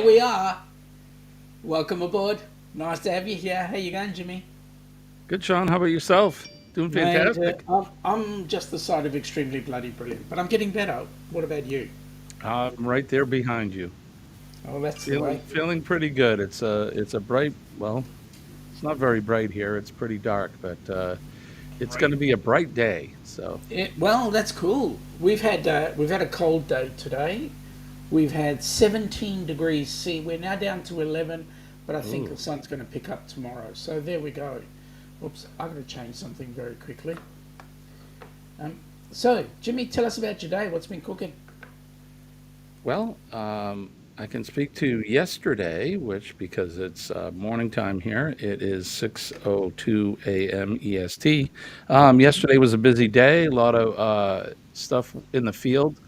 There we are. Welcome aboard. Nice to have you here. How you going, Jimmy? Good, Sean. How about yourself? Doing Mate, fantastic. I'm just the side of extremely bloody brilliant, but I'm getting better. What about you? I'm right there behind you. Oh, that's the Feeling way. feeling pretty good. It's a bright. Well, it's not very bright here. It's pretty dark, but it's going Great. to be a bright day. So, Well, that's cool. We've had a cold day today. We've had 17 degrees C. We're now down to 11, but I think the ooh. sun's going to pick up tomorrow. So there we go. Oops, I've got to change something very quickly. Um, so, Jimmy, tell us about your day. What's been cooking? Well, I can speak to yesterday, which because it's morning time here, it is 6:02 a.m. EST. Yesterday was a busy day. A lot of stuff in the field.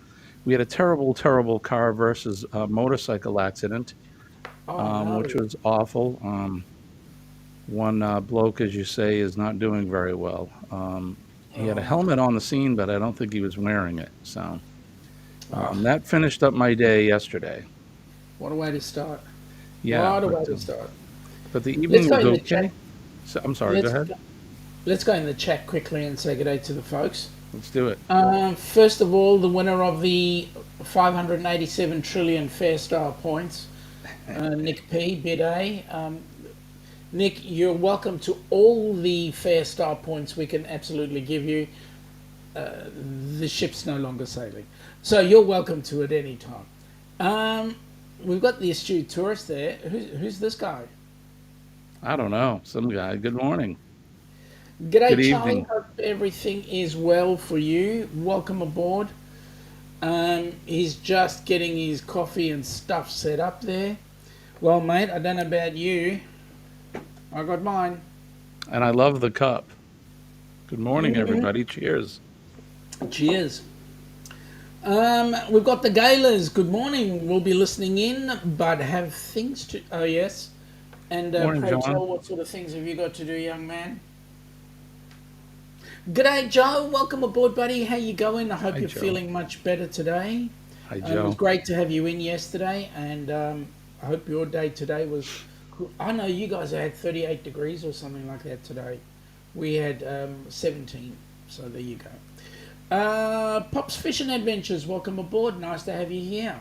We had a terrible, terrible car versus motorcycle accident, Oh no. which was awful. One bloke, as you say, is not doing very well. He had a Oh, helmet on the scene, but I don't think he was wearing it. So oh, that finished up my day yesterday. what a way to start. Yeah, What a but way to start. the Let's evening go was in the chat. okay. So, I'm sorry. Go Let's ahead. let's go in the chat quickly and say good day to the folks. Let's do it. First of all, the winner of the 587 trillion Fair Star points, Nick P. Bid A. Nick, you're welcome to all the Fair Star points we can absolutely give you. The ship's no longer sailing, so you're welcome to it any time. Um, we've got the astute tourist there. Who's this guy? I don't know. Some guy. Good morning. Good G'day, Charlie. evening. Hope everything is well for you. Welcome aboard. He's just getting his coffee and stuff set up there. Well, mate, I don't know about you. I got mine. And I love the cup. Good morning, everybody. Cheers. Cheers. We've got the Gaylors. Good morning. We'll be listening in, but have things to. Oh, yes. And Morning, pray John. tell, what sort of things have you got to do, young man? G'day, Joe. Welcome aboard, buddy. How you going? I hope Hi, you're Joe. feeling much better today. Hi, It was Joe. great to have you in yesterday, and I hope your day today was cool. I know you guys had 38 degrees or something like that today. We had 17, so there you go. Pop's Fishing Adventures, welcome aboard. Nice to have you here.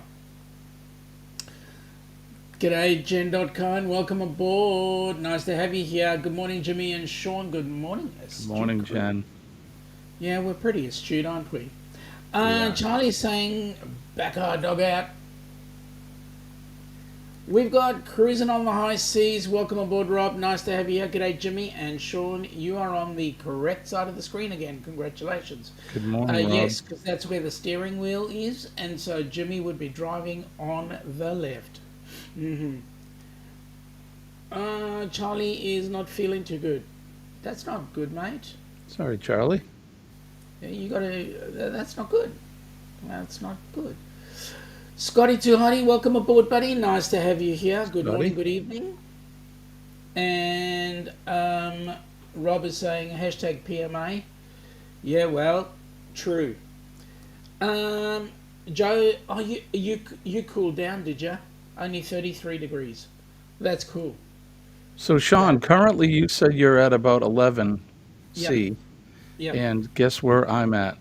G'day, Jen.Cohen. Welcome aboard. Nice to have you here. Good morning, Jimmy and Sean. Good morning, Good astute morning, crew. Jen. Yeah, we're pretty astute, aren't we? We are. Charlie's saying, back our dog out. We've got Cruising on the High Seas. Welcome aboard, Rob. Nice to have you here. G'day, Jimmy and Sean. You are on the correct side of the screen again. Congratulations. Good morning, Rob. Yes, because that's where the steering wheel is, and so Jimmy would be driving on the left. hmm Charlie is not feeling too good. That's not good, mate. Sorry, Charlie. Yeah, you gotta. That's not good. That's not good. Scotty Too Hotty, welcome aboard, buddy. Nice to have you here. Good morning, Scotty. good evening. And Rob is saying hashtag PMA. Yeah, well, true. Um, Joe, oh, you cooled down, did you? Only 33 degrees. That's cool. So, Sean, That. currently you said you're at about 11 Yep. C, Yep. and guess where I'm at?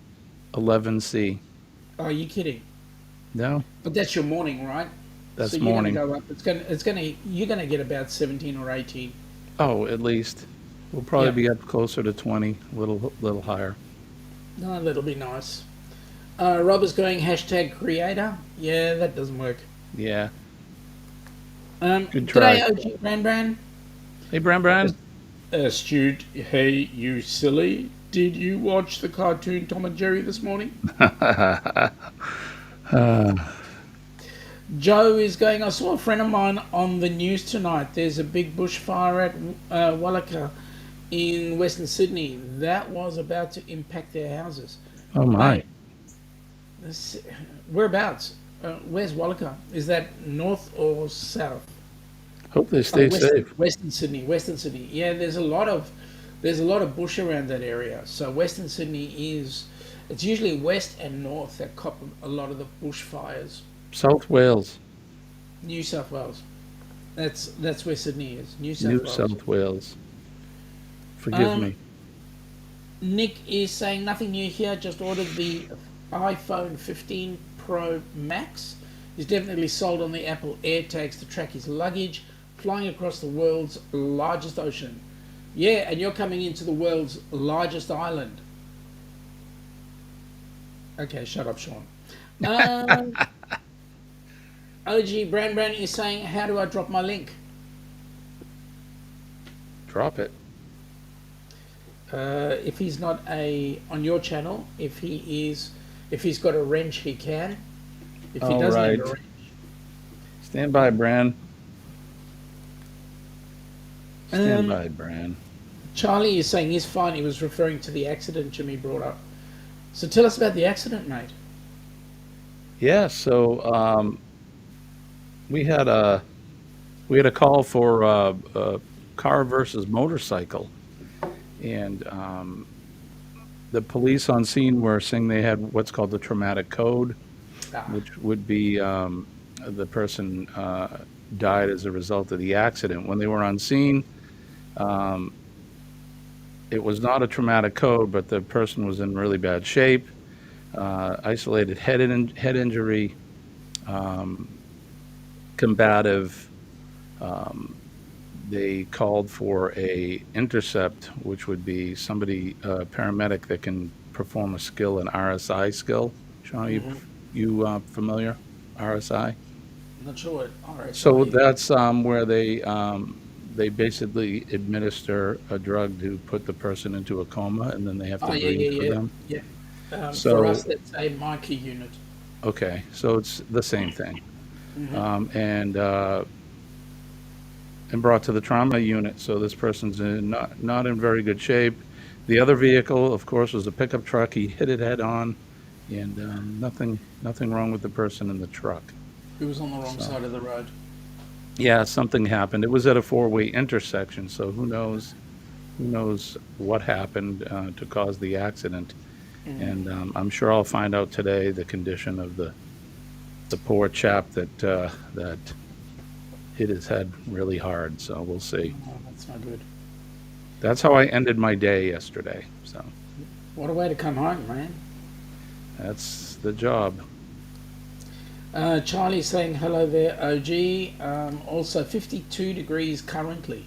11 C. Oh, you kidding? No, But that's your morning, right? So that's you're gonna morning. go up. You're gonna get about 17 or 18. Oh, at least. We'll probably Yep. be up closer to 20, little higher. No, that'll be nice. Rob is going hashtag creator. Yeah, that doesn't work. Yeah, good G'day, try. OG Bran. Hey, Bran. Astute. Hey, you silly. Did you watch the cartoon Tom and Jerry this morning? Joe is going, I saw a friend of mine on the news tonight. There's a big bushfire at Wallaka in Western Sydney. That was about to impact their houses. Oh, my. Mate, this, whereabouts? Where's Wallaka? Is that north or south? Hope they Oh, stay safe. Western Sydney. Western Sydney. Yeah, there's a lot of bush around that area. So Western Sydney is, it's usually west and north that cop a lot of the bushfires. South Wales. New South Wales. That's where Sydney is. New South New Wales. South Wales. Forgive Um, me. Nick is saying nothing new here. Just ordered the iPhone 15 Pro Max. He's definitely sold on the Apple AirTags to track his luggage, flying across the world's largest ocean. Yeah, and you're coming into the world's largest island. Okay, shut up, Sean. Um, OG Brand is saying, how do I drop my link? Drop it. If he's not on your channel, if he's got a wrench, he can. If he All doesn't right. have a wrench, Stand by, Bran. Stand um, by, Bran. Charlie is saying he's fine. He was referring to the accident Jimmy brought up. So tell us about the accident, mate. Yeah. So we had a call for car versus motorcycle, and the police on scene were saying they had what's called the traumatic code, Ah, which would be the person died as a result of the accident. When they were on scene, it was not a traumatic code, but the person was in really bad shape, isolated head injury, combative. They called for a intercept, which would be somebody, paramedic that can perform a skill, an RSI skill. Sean, you familiar? RSI. I'm not sure what So RSI is. that's where they basically administer a drug to put the person into a coma, and then they have Oh to yeah, breathe for yeah, them. yeah, yeah. For us, So that's a Mica unit. okay, so it's the same thing, and brought to the trauma unit. So this person's not in very good shape. The other vehicle, of course, was a pickup truck. He hit it head on, and nothing wrong with the person in the truck. Who was on the wrong So side of the road? yeah, something happened. It was at a four-way intersection, so who knows what happened to cause the accident. And I'm sure I'll find out today the condition of the poor chap that hit his head really hard. So we'll see. Oh, that's not good. That's how I ended my day yesterday. So What a way to come home, man. that's the job. Charlie saying hello there, OG. Also 52 degrees currently.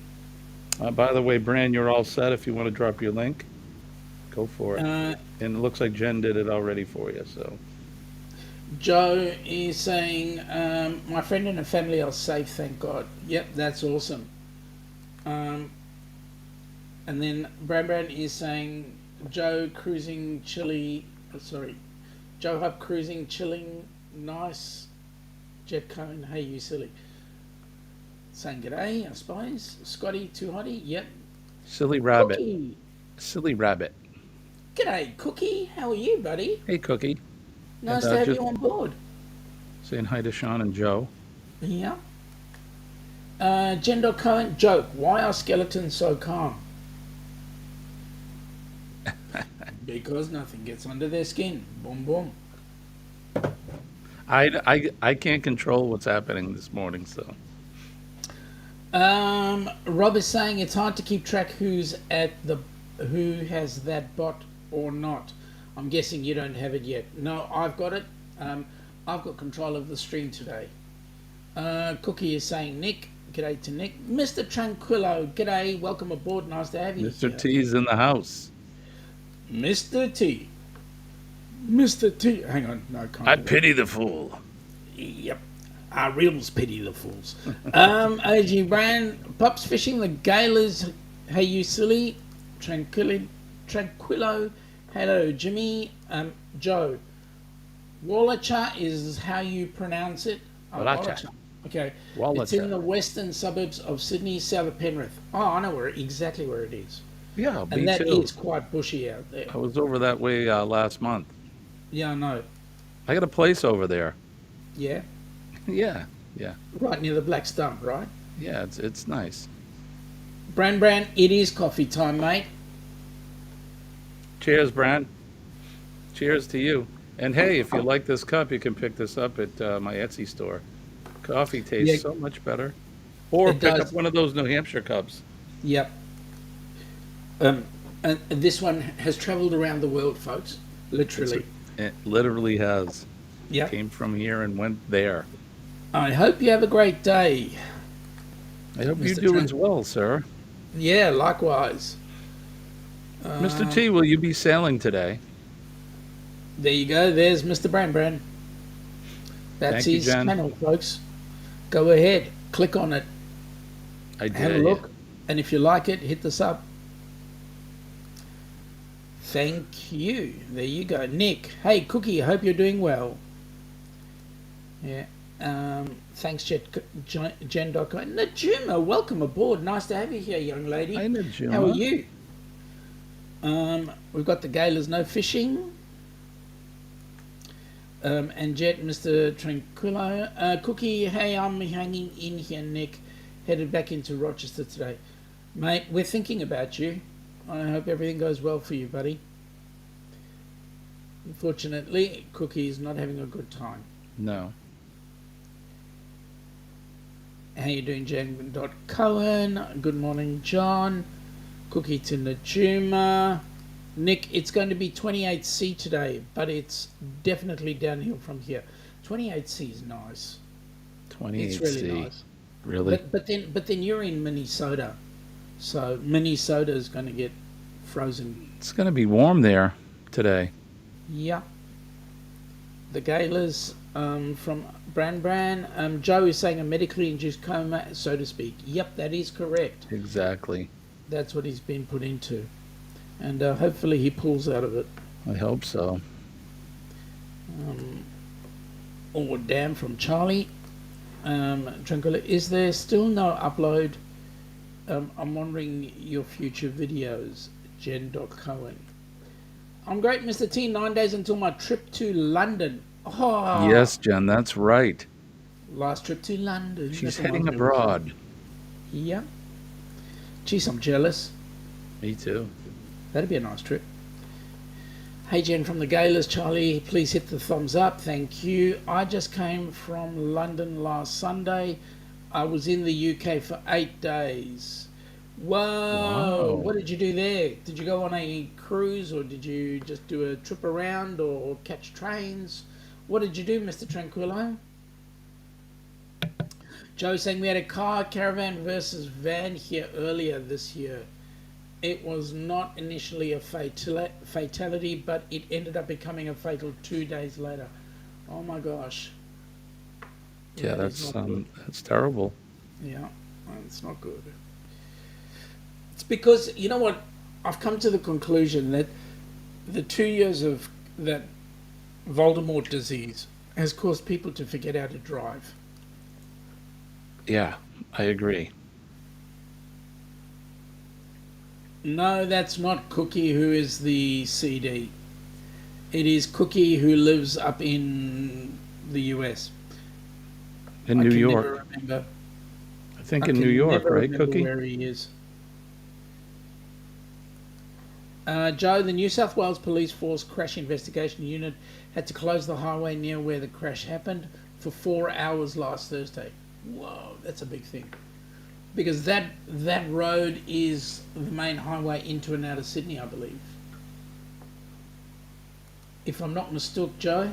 By the way, Bran, you're all set. If you want to drop your link, go for it. Uh, And it looks like Jen did it already for you. So Joe is saying, my friend and her family are safe, thank God. Yep, that's awesome. Um, and then Brand is saying, Joe cruising chilly, Joe Hub cruising, chilling, nice. Jet Cone, hey you silly. Saying g'day, I suppose. Scotty, too hotty? Yep. silly rabbit, Cookie. silly rabbit. G'day, Cookie. How are you, buddy? Hey, Cookie. And Nice to have just you on board. saying hi to Sean and Joe. Yeah. Gender Cohen joke. Why are skeletons so calm? Because nothing gets under their skin. Boom, boom. I can't control what's happening this morning, so Rob is saying it's hard to keep track who has that bot or not. I'm guessing you don't have it yet. No, I've got it. I've got control of the stream today. Cookie is saying Nick. G'day to Nick. Mr. Tranquillo. G'day. Welcome aboard. Nice to have you. Mr. T's in the house. Mr. T. Mr. T. Hang on. No, I can't. I pity the fool. Yep. Our reels pity the fools. OG Brand, Pups Fishing, the Gailers, hey you silly, Tranquillo, hello Jimmy, Joe. Wallacha is how you pronounce it. Wallacha. Okay. Wallacha. It's in the western suburbs of Sydney, south of Penrith. Oh, I know exactly where it is. Yeah, me And that too. is quite bushy out there. I was over that way last month. Yeah, I know. I got a place over there. Yeah. Yeah, Right near the Black Stump, right? yeah. It's nice. Brand, it is coffee time, mate. Cheers, Brand. Cheers to you. And hey, if you like this cup, you can pick this up at my Etsy store. Coffee Yeah, tastes so much better. Or it pick up does. one of those New Hampshire cups. Yep. Um, and this one has travelled around the world, folks. It's Literally. it literally has. Yep. Came from here and went there. I hope you have a great day, I hope you Mr. do Trent. as well, sir. Yeah, likewise. Mr. T, will you be sailing today? There you go. There's Mr. Brand. That's Thank you, his Jen. channel, folks. Go ahead, click on it, I have a dare you. look, and if you like it, hit the sub. Thank you. There you go. Nick, hey, Cookie, I hope you're doing well. Yeah. Thanks, Jen. Najuma, welcome aboard. Nice to have you here, young lady. Hi, Najuma. How are you? We've got the Gailers no fishing. And Jet, Mr. Tranquillo. Cookie, hey, I'm hanging in here, Nick. Headed back into Rochester today. Mate, we're thinking about you. I hope everything goes well for you, buddy. Unfortunately, Cookie is not having a good time. No. How you doing, Jen? Cohen? Good morning, John. Cookie to Najuma. Nick, it's going to be 28C today, but it's definitely downhill from here. 28C is nice. 28C. It's really nice. Really? But then you're in Minnesota, so Minnesota is going to get frozen. It's going to be warm there today. Yeah. The Gailers from Bran. Joe is saying a medically induced coma, so to speak. Yep, that is correct. Exactly. That's what he's been put into. And hopefully he pulls out of it. I hope so. Or damn from Charlie. Tranquilla, is there still no upload? I'm wondering your future videos. Jen.Cohen. I'm great, Mr. T. 9 days until my trip to London. Oh, Yes, Jen, that's right. last trip to London. She's That heading reminds me of- abroad. Yeah. Geez, I'm jealous. Me too. That'd be a nice trip. Hey Jen from the Gailers, Charlie, please hit the thumbs up. Thank you. I just came from London last Sunday. I was in the UK for 8 days. Whoa! Wow. What did you do there? Did you go on a cruise or did you just do a trip around or catch trains? What did you do, Mr. Tranquillo? Joe saying we had a car caravan versus van here earlier this year. It was not initially a fatality, but it ended up becoming a fatal 2 days later. Oh my gosh. Yeah, That is not good. that's terrible. Yeah, it's not good. It's because, you know what, I've come to the conclusion that the 2 years of that Voldemort disease has caused people to forget how to drive. Yeah, I agree. No, that's not Cookie who is the CD. It is Cookie who lives up in the US. In I New can York. never remember. I think I in can New York, never right, remember Cookie? where he is. Joe, the New South Wales Police Force Crash Investigation Unit had to close the highway near where the crash happened for 4 hours last Thursday. Whoa, that's a big thing. Because that road is the main highway into and out of Sydney, I believe. If I'm not mistook, Joe.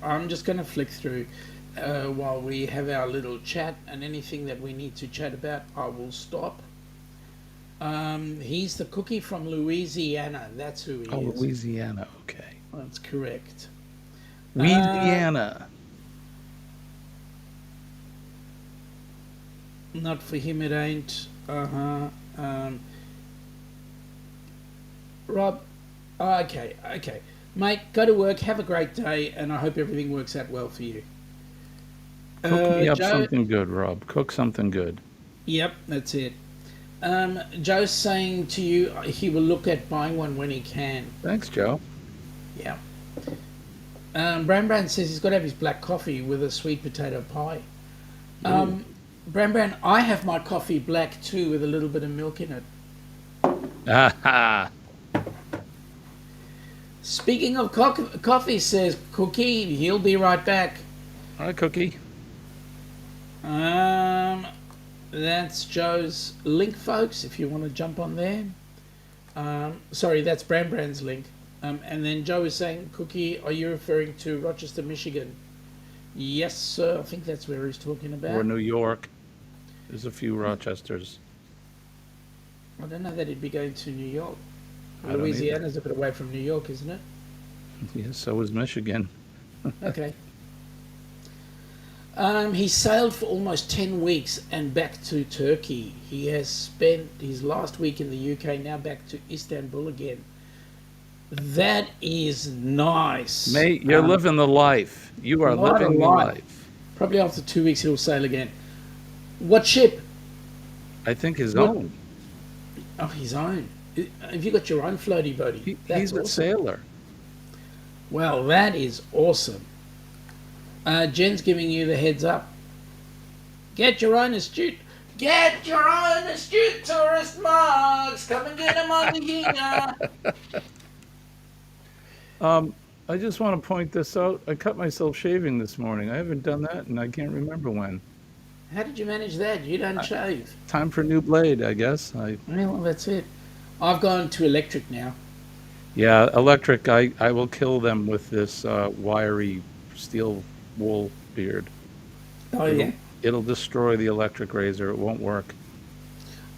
I'm just going to flick through while we have our little chat, and anything that we need to chat about, I will stop. He's the Cookie from Louisiana. That's who he Oh, is. Louisiana. Okay. That's correct. Louisiana. Not for him, it ain't. Rob, okay. Mate, go to work, have a great day, and I hope everything works out well for you. Cook me up Joe, something good, Rob. Cook something good. Yep, that's it. Joe's saying to you he will look at buying one when he can. Thanks, Joe. Yeah. Bran says he's got to have his black coffee with a sweet potato pie. Bran, I have my coffee black too with a little bit of milk in it. Aha! Speaking of coffee, says Cookie, he'll be right back. All right, Cookie. Um, that's Joe's link, folks. If you want to jump on there. Sorry, that's Brand's link. And then Joe is saying, Cookie, are you referring to Rochester, Michigan? Yes, sir. I think that's where he's talking about. Or New York. There's a few Rochesters. I don't know that he'd be going to New York. I don't Louisiana's a bit away from New York, isn't it? Yes, so is Michigan. Okay. He sailed for almost 10 weeks and back to Turkey. He has spent his last week in the UK, now back to Istanbul again. That is nice. Mate, you're living the life. You are what a living the life. life. Probably after 2 weeks he'll sail again. What ship? I think his What- own. Oh, his own. Have you got your own floaty boaty? He's a sailor. Well, that is awesome. Jen's giving you the heads up. Get your own Astute. Get your own Astute tourist mugs. Come and get them on here. I just want to point this out. I cut myself shaving this morning. I haven't done that, and I can't remember when. How did you manage that? You don't shave. Time for a new blade, I guess. Well, that's it. I've gone to electric now. Yeah, electric. I will kill them with this wiry steel wool beard. Oh, yeah? It'll destroy the electric razor. It won't work.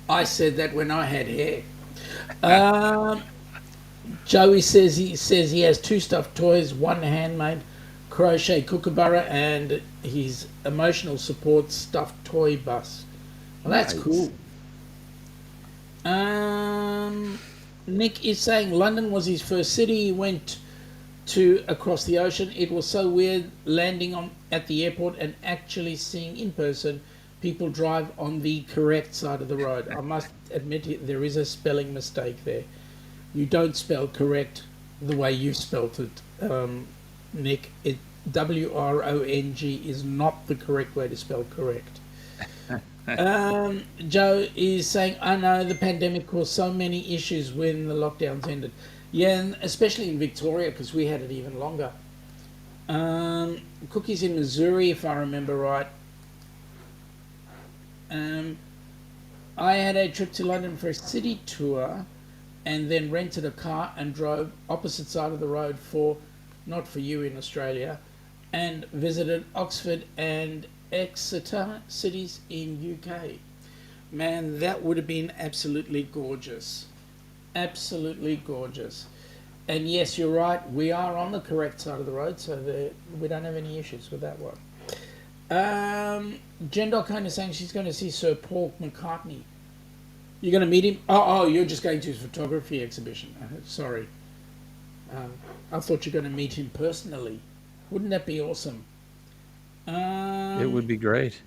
I said that when I had hair. Joey says he has 2 stuffed toys, 1 handmade crochet kookaburra, and his emotional support stuffed toy bus. Well, that's Nice. cool. Nick is saying London was his first city he went to across the ocean. It was so weird landing at the airport and actually seeing in person people drive on the correct side of the road. I must admit there is a spelling mistake there. You don't spell correct the way you spelt it, Nick. WRONG is not the correct way to spell correct. Joe is saying, I know the pandemic caused so many issues when the lockdowns ended. Yeah, and especially in Victoria, because we had it even longer. Cookie's in Missouri, if I remember right. I had a trip to London for a city tour and then rented a car and drove opposite side of the road not for you in Australia, and visited Oxford and Exeter cities in UK. Man, that would have been absolutely gorgeous. Absolutely gorgeous. And yes, you're right, we are on the correct side of the road, so we don't have any issues with that one. Jen Dolcone is saying she's going to see Sir Paul McCartney. You're going to meet him? Oh, you're just going to his photography exhibition. Sorry. I thought you were going to meet him personally. Wouldn't that be awesome? It would be great.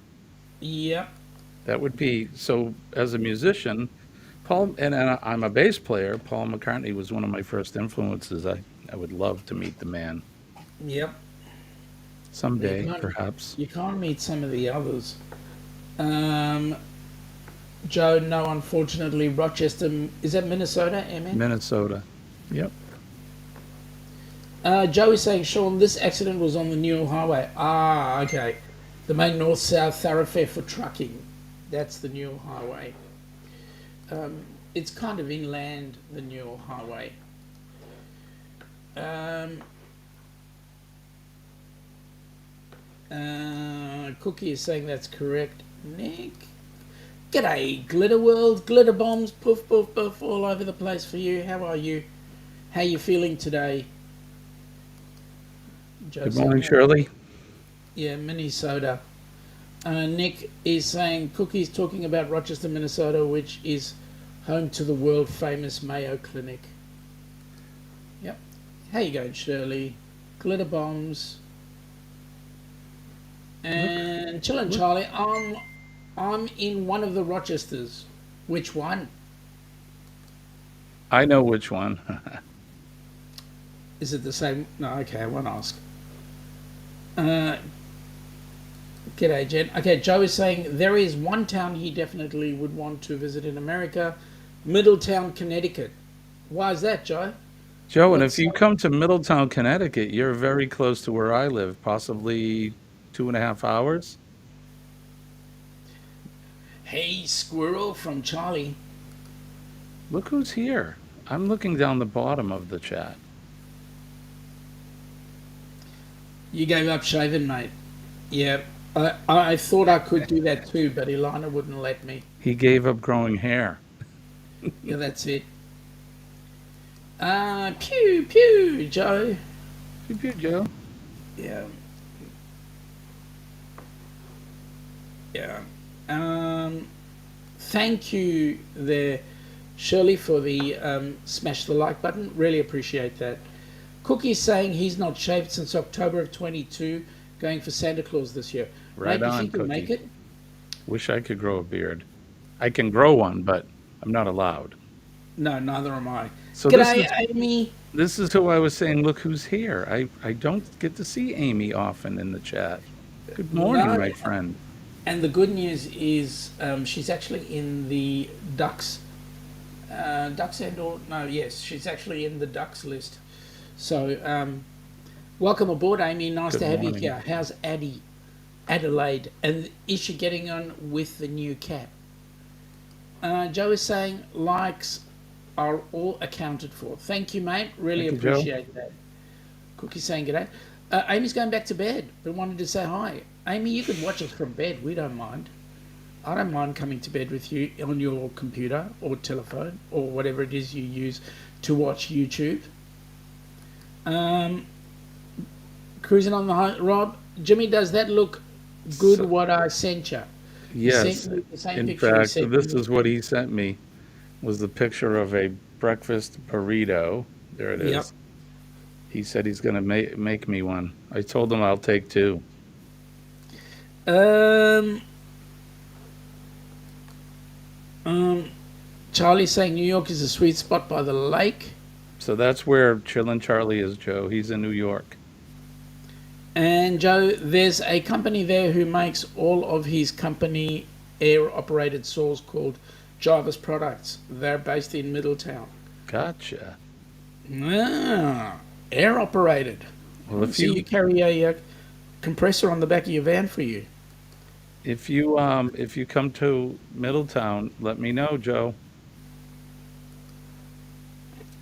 Yep. That would be, so as a musician, I'm a bass player. Paul McCartney was one of my first influences. I would love to meet the man. Yep. Someday, perhaps. You can't meet some of the others. Joe, no, unfortunately, Rochester, is that Minnesota, MN? Minnesota. Yep. Joe is saying, Sean, this accident was on the Newell Highway. Ah, okay. The main north-south thoroughfare for trucking. That's the Newell Highway. It's kind of inland, the Newell Highway. Cookie is saying that's correct. Nick? G'day, Glitter World. Glitter bombs, poof, poof, poof, all over the place for you. How are you? How are you feeling today? Good morning, Shirley. Yeah, Minnesota. Nick is saying Cookie's talking about Rochester, Minnesota, which is home to the world famous Mayo Clinic. Yep. How you going, Shirley? Glitter bombs. And Chillin' Charlie, I'm in one of the Rochesters. Which one? I know which one. Is it the same? No, okay, I won't ask. G'day, Jen. Okay, Joe is saying there is one town he definitely would want to visit in America, Middletown, Connecticut. Why is that, Joe? Joe, and if Let's. you come to Middletown, Connecticut, you're very close to where I live, possibly 2.5 hours. Hey, squirrel from Charlie. Look who's here. I'm looking down the bottom of the chat. You gave up shaving, mate. Yeah. I thought I could do that too, but Ilana wouldn't let me. He gave up growing hair. Yeah, that's it. Pew, pew, Joe. Pew, pew, Joe. Yeah. Yeah. Um, Thank you there, Shirley, for the smash the like button. Really appreciate that. Cookie's saying he's not shaved since October of 22, going for Santa Claus this year. Right Mate, you on, think you'll make Cookie. it? Wish I could grow a beard. I can grow one, but I'm not allowed. No, neither am I. So G'day, Amy. this is who I was saying, look who's here. I don't get to see Amy often in the chat. Good morning, No, my friend. and the good news is she's actually in the Ducks. Ducks and or no, yes, she's actually in the Ducks list. So welcome aboard, Amy. Nice Good to have you morning. here. How's Adelaide? And is she getting on with the new cap? Joe is saying likes are all accounted for. Thank you, mate. Really Thank you, Joe. appreciate that. Cookie saying g'day. Amy's going back to bed, but wanted to say hi. Amy, you could watch us from bed. We don't mind. I don't mind coming to bed with you on your computer or telephone or whatever it is you use to watch YouTube. Um, Cruising on the high. Rob, Jimmy, does that look good? So, What I sent you? He yes, sent me the same in picture he fact, sent this me. is what he sent me was the picture of a breakfast burrito. There it Yep. is. He said he's going to make me one. I told him I'll take two. Um, um, Charlie's saying New York is a sweet spot by the lake. So that's where Chillin' Charlie is, Joe. He's in New York. And Joe, there's a company there who makes all of his company air-operated saws called Jarvis Products. They're based in Middletown. Gotcha. Ah, air-operated. Well, if So you you carry a compressor on the back of your van for you. if you come to Middletown, let me know, Joe.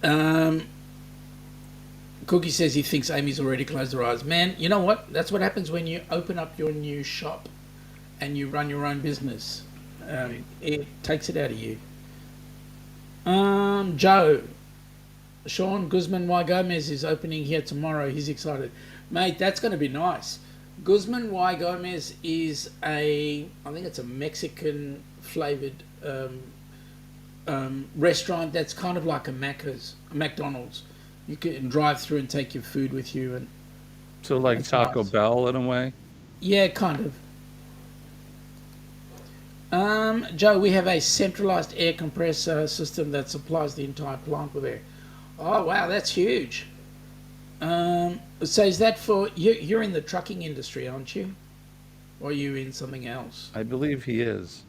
Um, Cookie says he thinks Amy's already closed her eyes. Man, you know what? That's what happens when you open up your new shop and you run your own business. It takes it out of you. Joe, Sean Guzman Y Gomez is opening here tomorrow. He's excited. Mate, that's going to be nice. Guzman Y Gomez is I think it's a Mexican flavored restaurant that's kind of like a McDonald's. You can drive through and take your food with you, and So like it's Taco nice. Bell in a way. Yeah, kind of. Joe, we have a centralized air compressor system that supplies the entire plant with air. Oh wow, that's huge. So is that for you? You're in the trucking industry, aren't you? Or are you in something else? I believe he is.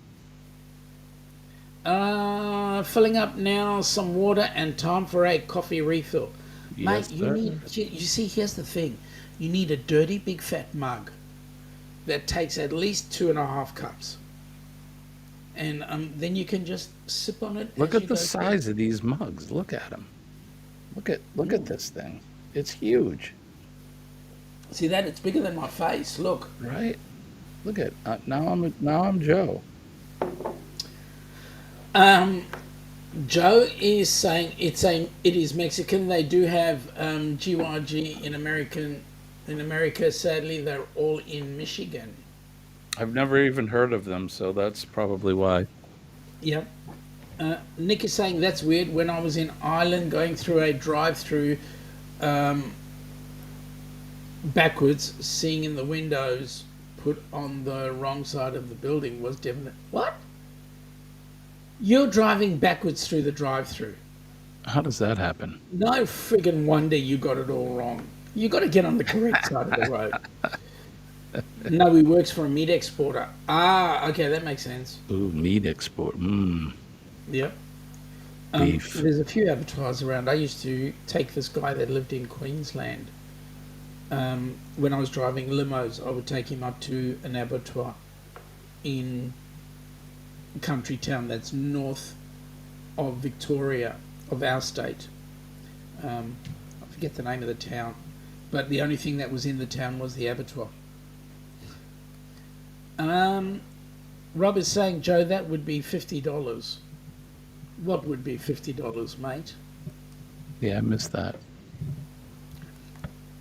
Filling up now, some water and time for a coffee refill. Yes, Mate, you sir. need, you see, here's the thing. You need a dirty big fat mug that takes at least 2.5 cups. And then you can just sip on it Look as you at the go through. size of these mugs. Look at them. Look at this thing. It's huge, See that? It's bigger than my face. Look. right? Look at now I'm Joe. Um, Joe is saying it is Mexican. They do have GYG in America. Sadly, they're all in Michigan. I've never even heard of them, so that's probably why. Yep. Nick is saying that's weird. When I was in Ireland going through a drive-through, backwards, seeing in the windows put on the wrong side of the building was definite. What? You're driving backwards through the drive-through. How does that happen? No friggin' wonder you got it all wrong. You got to get on the correct side of the road. No, he works for a meat exporter. Ah, okay, that makes sense. Ooh, meat export. Mmm. Yep. beef. There's a few abattoirs around. I used to take this guy that lived in Queensland. When I was driving limos, I would take him up to an abattoir in a country town that's north of Victoria, of our state. I forget the name of the town, but the only thing that was in the town was the abattoir. Rob is saying, Joe, that would be $50. What would be $50, mate? Yeah, I missed that.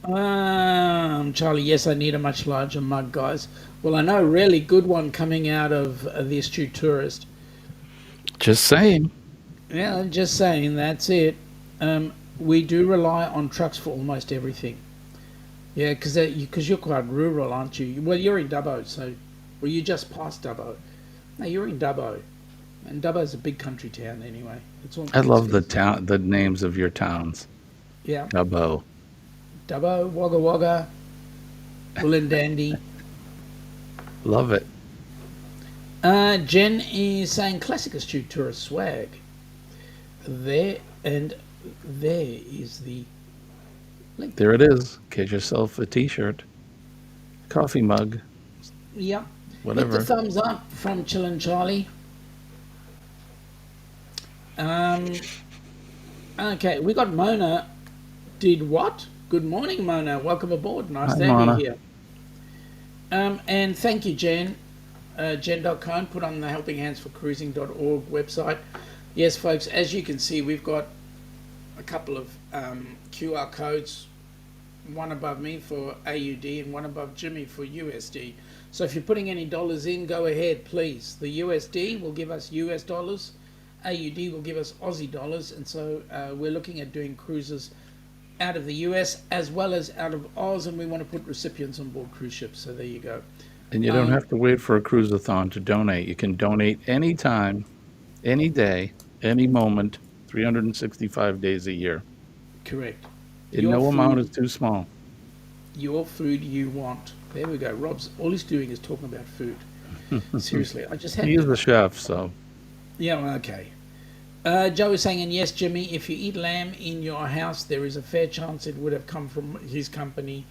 Charlie, yes, I need a much larger mug, guys. Well, I know a really good one coming out of the Astute Tourist. Just saying. Yeah, just saying, that's it. We do rely on trucks for almost everything. Yeah, because you're quite rural, aren't you? Well, you're in Dubbo, so... Well, you just passed Dubbo. No, you're in Dubbo. And Dubbo's a big country town anyway. I love the names of your towns. Yeah. Dubbo. Dubbo, Wagga Wagga, Bullindandy. Love it. Jen is saying classic Astute Tourist swag. There is the link. There it is. Get yourself a t-shirt, coffee mug. Yep. Whatever. Hit the thumbs up from Chillin' Charlie. Okay, we got Mona. Did what? Good morning, Mona. Welcome aboard. Nice Hi, to have Mona. you here. And thank you, Jen. Jen.Cohn, put on the Helping Hands for Cruising.org website. Yes, folks, as you can see, we've got a couple of QR codes, one above me for AUD and one above Jimmy for USD. So if you're putting any dollars in, go ahead, please. The USD will give us US dollars, AUD will give us Aussie dollars, and so we're looking at doing cruises out of the US as well as out of Oz, and we want to put recipients on board cruise ships, so there you go. And you don't have to wait for a cruise-a-thon to donate. You can donate anytime, any day, any moment, 365 days a year. Correct. And no amount is too small. Your food you want. There we go. Rob's, all he's doing is talking about food. Seriously, I just had He is the chef, so. Yeah, well, okay. Joe is saying, and yes, Jimmy, if you eat lamb in your house, there is a fair chance it would have come from his company.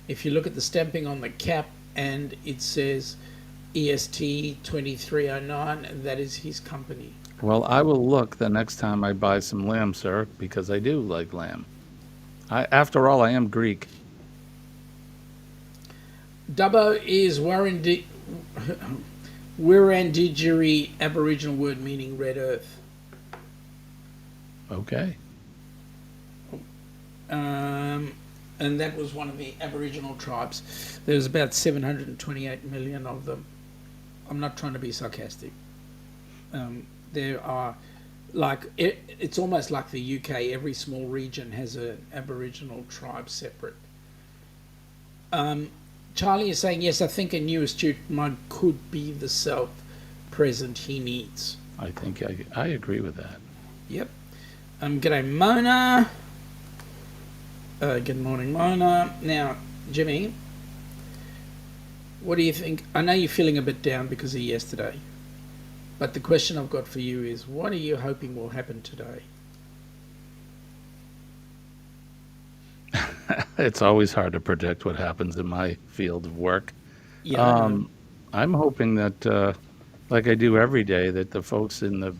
If you look at the stamping on the cap and it says EST 2309, that is his company. Well, I will look the next time I buy some lamb, sir, because I do like lamb. After all, I am Greek. Dubbo is Wirandigeri Aboriginal word meaning red earth. Okay. And that was one of the Aboriginal tribes. There's about 728 million of them. I'm not trying to be sarcastic. There are, it's almost like the UK. Every small region has an Aboriginal tribe separate. Charlie is saying, yes, I think a new Astute mug could be the self-present he needs. I think I agree with that. Yep. G'day, Mona. Good morning, Mona. Now, Jimmy, what do you think? I know you're feeling a bit down because of yesterday, but the question I've got for you is, what are you hoping will happen today? It's always hard to predict what happens in my field of work. Yeah. I'm hoping that, like I do every day, that the folks in the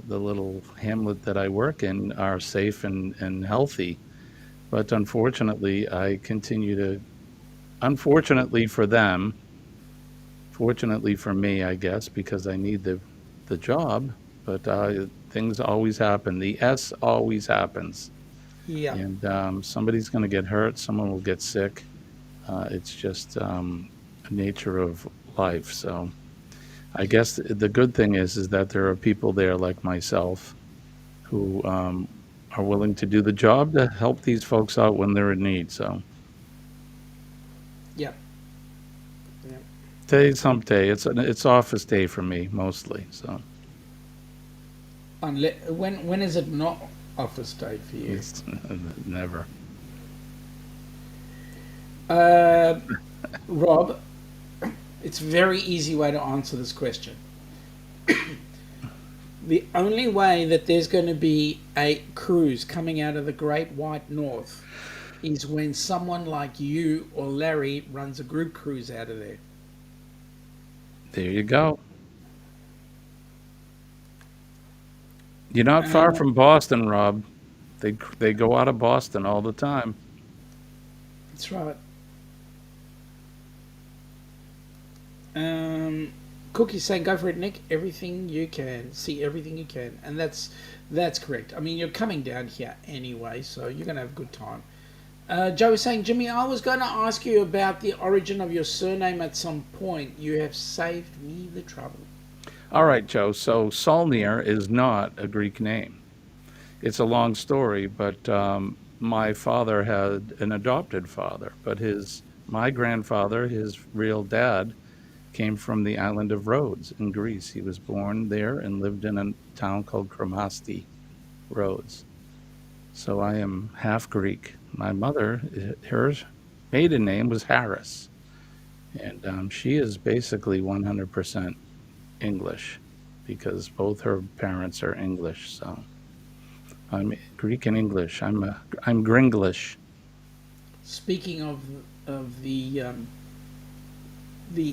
little hamlet that I work in are safe and healthy. But unfortunately, unfortunately for them, fortunately for me, I guess, because I need the job, but things always happen. The S always happens. Yeah. And somebody's going to get hurt, someone will get sick. It's just the nature of life. So I guess the good thing is that there are people there like myself who are willing to do the job to help these folks out when they're in need. So Yeah. today's hump day. It's office day for me mostly. So When is it not office day for you? it's never. Rob, it's a very easy way to answer this question. The only way that there's going to be a cruise coming out of the Great White North is when someone like you or Larry runs a group cruise out of there. There you go. You're not far from Boston, Rob. They go out of Boston all the time. That's right. Cookie saying, "Go for it, Nick. Everything you can, see everything you can," and that's correct. I mean, you're coming down here anyway, so you're gonna have a good time. Joe is saying, "Jimmy, I was going to ask you about the origin of your surname at some point. You have saved me the trouble." All right, Joe. So Solnir is not a Greek name. It's a long story, but my father had an adopted father, but my grandfather, his real dad, came from the island of Rhodes in Greece. He was born there and lived in a town called Kromasti, Rhodes. So I am half Greek. My mother, her maiden name was Harris, and she is basically 100% English because both her parents are English. So I'm Greek and English. I'm Gringlish. Speaking of the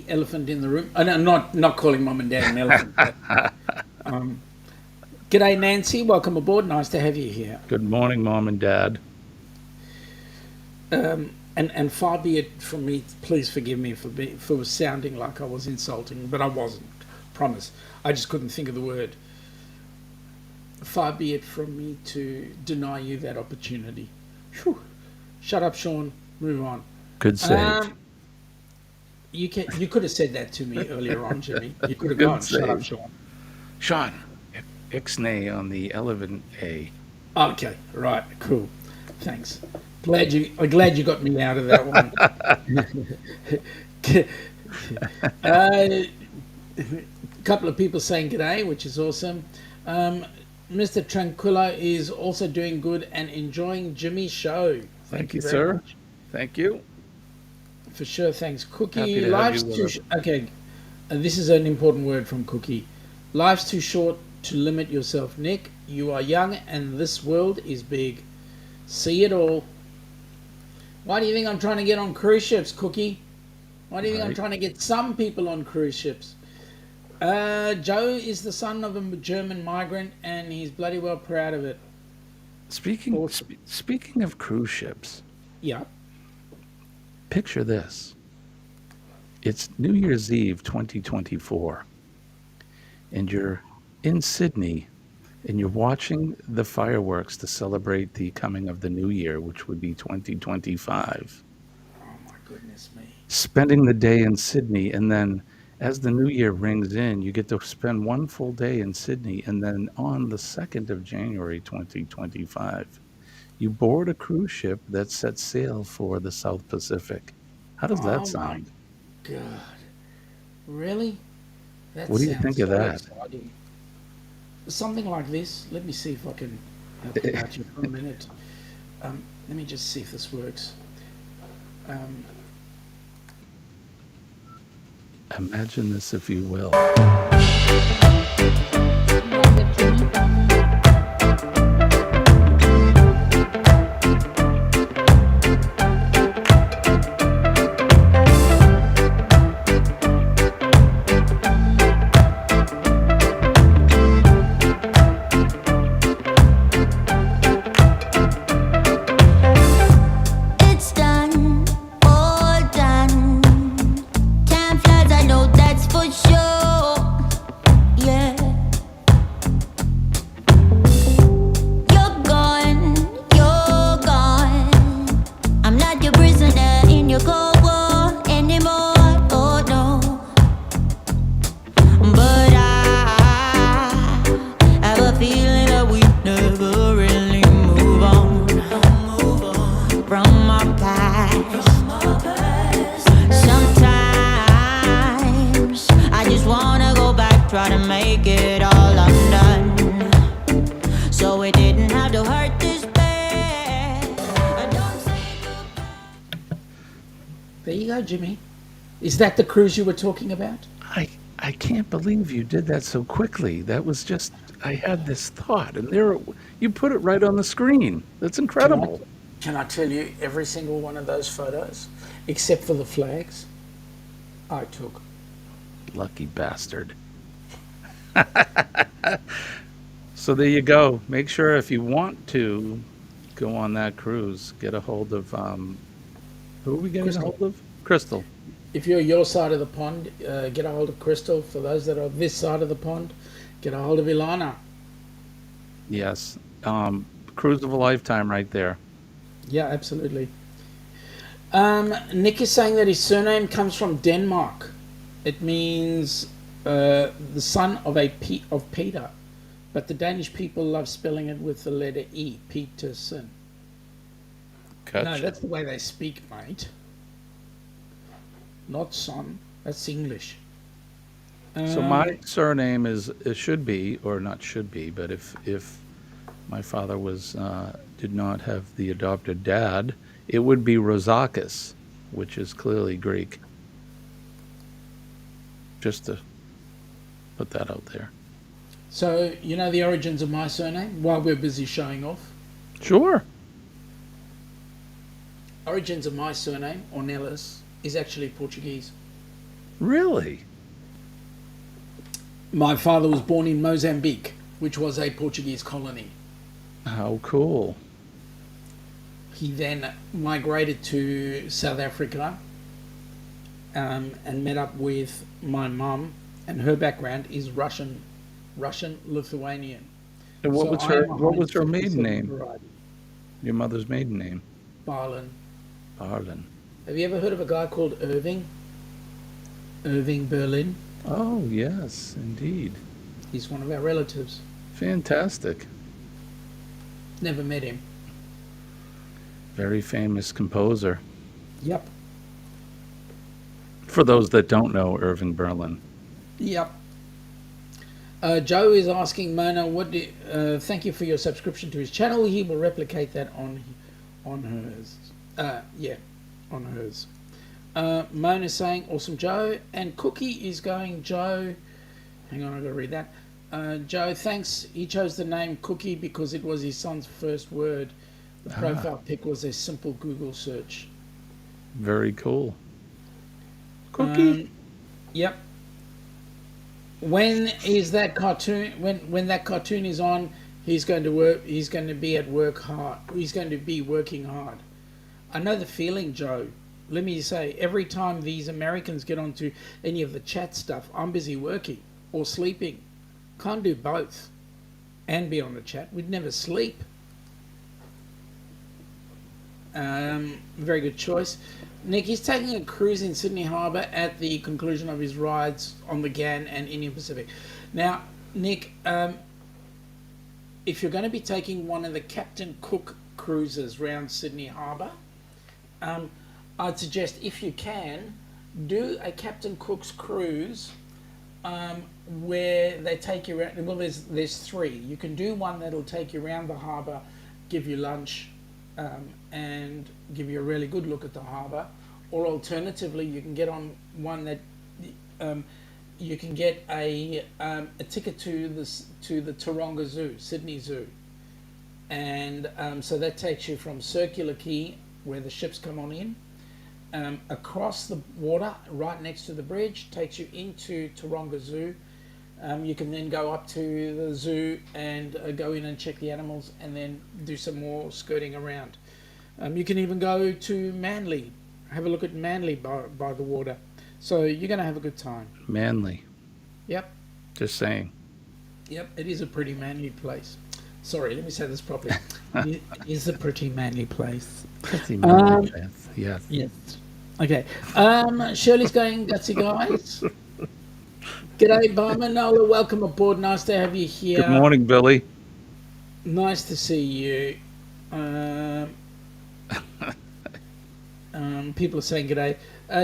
elephant in the room, and I'm not calling mum and dad an elephant. But, g'day, Nancy. Welcome aboard. Nice to have you here. Good morning, Mom and Dad. And far be it from me. Please forgive me for sounding like I was insulting, but I wasn't. Promise. I just couldn't think of the word. Far be it from me to deny you that opportunity. Whew. Shut up, Sean. Move on. Good save. You could have said that to me earlier on, Jimmy. You could have Good gone. save. Shut up, Sean. Sean, ixnay on the elephant A. Okay, right, cool. Thanks. Glad you got me out of that one. A couple of people saying g'day, which is awesome. Mr. Tranquillo is also doing good and enjoying Jimmy's show. Thank you, very sir. much. Thank you. For sure, thanks. Cookie, Happy to have life's you too with us. okay. This is an important word from Cookie. Life's too short to limit yourself, Nick. You are young and this world is big. See it all. Why do you think I'm trying to get on cruise ships, Cookie? Why do you think I'm Right. trying to get some people on cruise ships? Joe is the son of a German migrant and he's bloody well proud of it. Speaking of cruise ships, Yeah. picture this. It's New Year's Eve 2024, and you're in Sydney, and you're watching the fireworks to celebrate the coming of the new year, which would be 2025. Oh my goodness me. Spending the day in Sydney, and then as the new year rings in, you get to spend one full day in Sydney, and then on the 2nd of January 2025, you board a cruise ship that sets sail for the South Pacific. How does Oh that my sound? God. Really? That What do you sounds think of so that? exciting. Something like this. Let me see if I can help you out here for a minute. Let me just see if this works. Um, Imagine this, if you will. It's done, all done. Time flies, I know that's for sure. Yeah. You're gone, you're gone. I'm not your prisoner in your cold war anymore. Oh no. But I have a feeling that we never really move on from our past. Sometimes I just wanna go back, try to make it all undone, so it didn't have to hurt this bad. Don't say goodbye. there you go, Jimmy. Is that the cruise you were talking about? I can't believe you did that so quickly. That was just I had this thought, and there you put it right on the screen. That's Can I, incredible. can I tell you every single one of those photos, except for the flags, I took. Lucky bastard. So there you go. Make sure if you want to go on that cruise, get a hold of who are we getting a Crystal. hold of? Crystal. If you're your side of the pond, get a hold of Crystal. For those that are this side of the pond, get a hold of Ilana. Yes. Cruise of a lifetime right there. Yeah, absolutely. Nick is saying that his surname comes from Denmark. It means the son of of Peter, but the Danish people love spelling it with the letter E, Peterson. No, Catch. that's the way they speak, mate. Not son. That's English. So my surname is it should be or not should be, but if my father was did not have the adopted dad, it would be Rosakis, which is clearly Greek. Just to put that out there. So you know the origins of my surname. While we're busy showing off, Sure. origins of my surname, Ornelas, is actually Portuguese. Really? My father was born in Mozambique, which was a Portuguese colony. How cool. He then migrated to South Africa and met up with my mum, and her background is Russian Lithuanian. And what So was I her am what was her 150% maiden name? variety. Your mother's maiden name? Barlin. Arlen. Have you ever heard of a guy called Irving? Irving Berlin. Oh, yes, indeed. He's one of our relatives. Fantastic. Never met him. Very famous composer. Yep. For those that don't know, Irving Berlin. Yep. Joe is asking Mona, thank you for your subscription to his channel. He will replicate that on hers. Yeah, on hers. Mona is saying, awesome, Joe. And Cookie is going, Joe. Hang on, I've got to read that. Joe, thanks. He chose the name Cookie because it was his son's first word. The profile pic was a simple Google search. Very cool. Cookie. Yep. When is that cartoon? When that cartoon is on, he's going to work. He's going to be at work hard. He's going to be working hard. I know the feeling, Joe. Let me say, every time these Americans get onto any of the chat stuff, I'm busy working or sleeping. Can't do both and be on the chat. We'd never sleep. Very good choice. Nick, he's taking a cruise in Sydney Harbour at the conclusion of his rides on the GAN and Indian Pacific. Now, Nick, if you're going to be taking one of the Captain Cook cruises round Sydney Harbour, I'd suggest, if you can, do a Captain Cook's cruise where they take you around. Well, there's three. You can do one that'll take you around the harbour, give you lunch, and give you a really good look at the harbour. Or alternatively, you can get on one that you can get a ticket to the Taronga Zoo, Sydney Zoo, and so that takes you from Circular Quay, where the ships come on in, across the water, right next to the bridge, takes you into Taronga Zoo. You can then go up to the zoo and go in and check the animals, and then do some more skirting around. You can even go to Manly, have a look at Manly by the water. So you're going to have a good time. Manly. Yep. Just saying. Yep, it is a pretty manly place. Sorry, let me say this properly. It is a pretty manly place. Pretty manly. Yes. Yes. Okay. Shirley's going, gutsy guys. G'day, Barman. Nola, welcome aboard. Nice to have you here. Good morning, Billy. Nice to see you. People are saying g'day.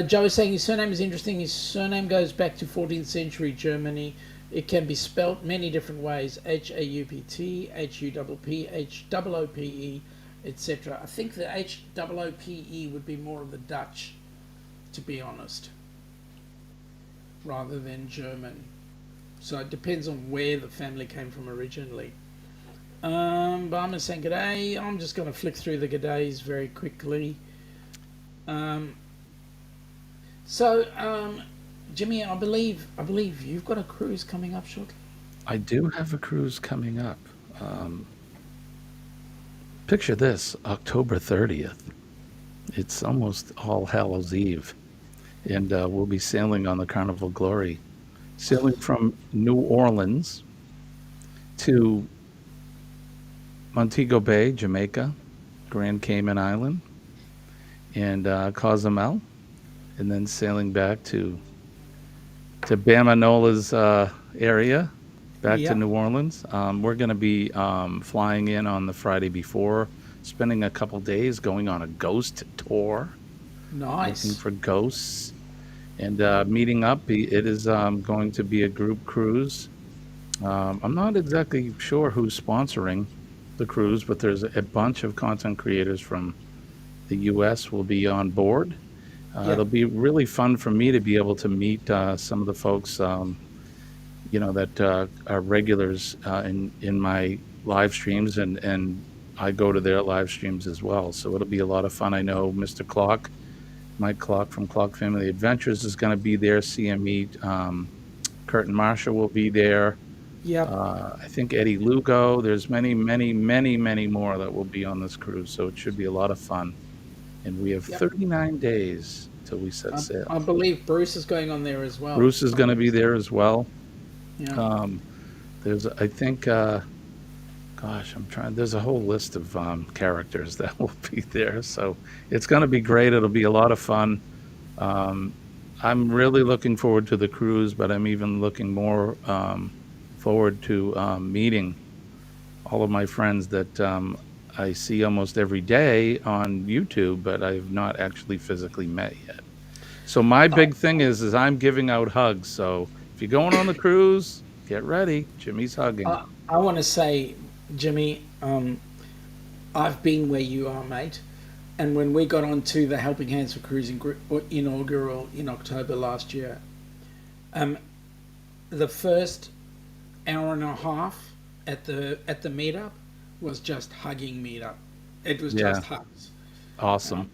Joe is saying his surname is interesting. His surname goes back to 14th century Germany. It can be spelt many different ways: H-A-U-P-T, H-U-P-P, H-O-O-P-E, etc. I think the H-O-O-P-E would be more of the Dutch, to be honest, rather than German. So it depends on where the family came from originally. Barman saying g'day. I'm just going to flick through the g'days very quickly. Um, so, Jimmy, I believe you've got a cruise coming up shortly. I do have a cruise coming up. Um, Picture this, October 30th. It's almost All Hallows Eve, and we'll be sailing on the Carnival Glory, sailing from New Orleans to Montego Bay, Jamaica, Grand Cayman Island, and Cozumel, and then sailing back to Bamanola's area, back to Yep. New Orleans. We're going to be flying in on the Friday before, spending a couple days going on a ghost tour, looking Nice. for ghosts, and meeting up. It is going to be a group cruise. I'm not exactly sure who's sponsoring the cruise, but there's a bunch of content creators from the U.S. will be on board. It'll Yep. be really fun for me to be able to meet some of the folks, that are regulars in my live streams, and I go to their live streams as well. So it'll be a lot of fun. I know Mr. Clock, Mike Clock from Clock Family Adventures is going to be there. CME, Kurt and Marsha will be there. Yep. I think Eddie Lugo. There's many, many, many, many more that will be on this cruise. So it should be a lot of fun. And we have Yep. 39 days till we set I sail. believe Bruce is going on there as well. Bruce is going to be there as well. Yeah. Um, I think, gosh, I'm trying. There's a whole list of characters that will be there. So it's going to be great. It'll be a lot of fun. Um, I'm really looking forward to the cruise, but I'm even looking more forward to meeting all of my friends that I see almost every day on YouTube, but I've not actually physically met yet. So my Oh, big thing is I'm giving out hugs. So if you're going on the cruise, get ready. Jimmy's hugging. I want to say, Jimmy, I've been where you are, mate. And when we got onto the Helping Hands for Cruising inaugural in October last year, um, the first hour and a half at the meetup was just hugging meetup. It was Yeah, just hugs. awesome. Um,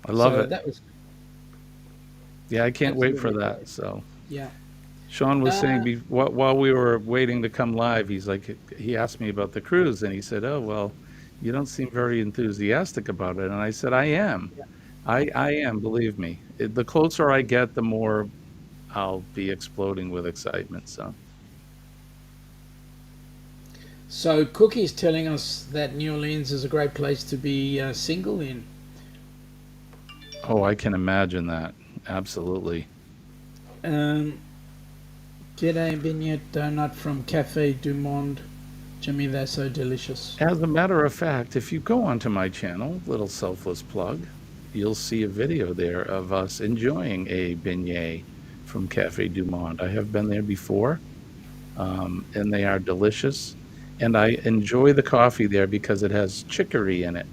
I love so it. that was Yeah, I can't wait for absolutely that. great. So Yeah. Sean was saying Uh, while we were waiting to come live, he asked me about the cruise, and he said, "Oh well, you don't seem very enthusiastic about it." And I said, "I am. I am. Believe me. The closer I get, the more I'll be exploding with excitement." So, so Cookie's telling us that New Orleans is a great place to be single in. oh, I can imagine that. Absolutely. Um, G'day, Vignette Donut from Cafe Du Monde. Jimmy, they're so delicious. As a matter of fact, if you go onto my channel, little selfless plug, you'll see a video there of us enjoying a beignet from Cafe Du Monde. I have been there before, and they are delicious. And I enjoy the coffee there because it has chicory in it.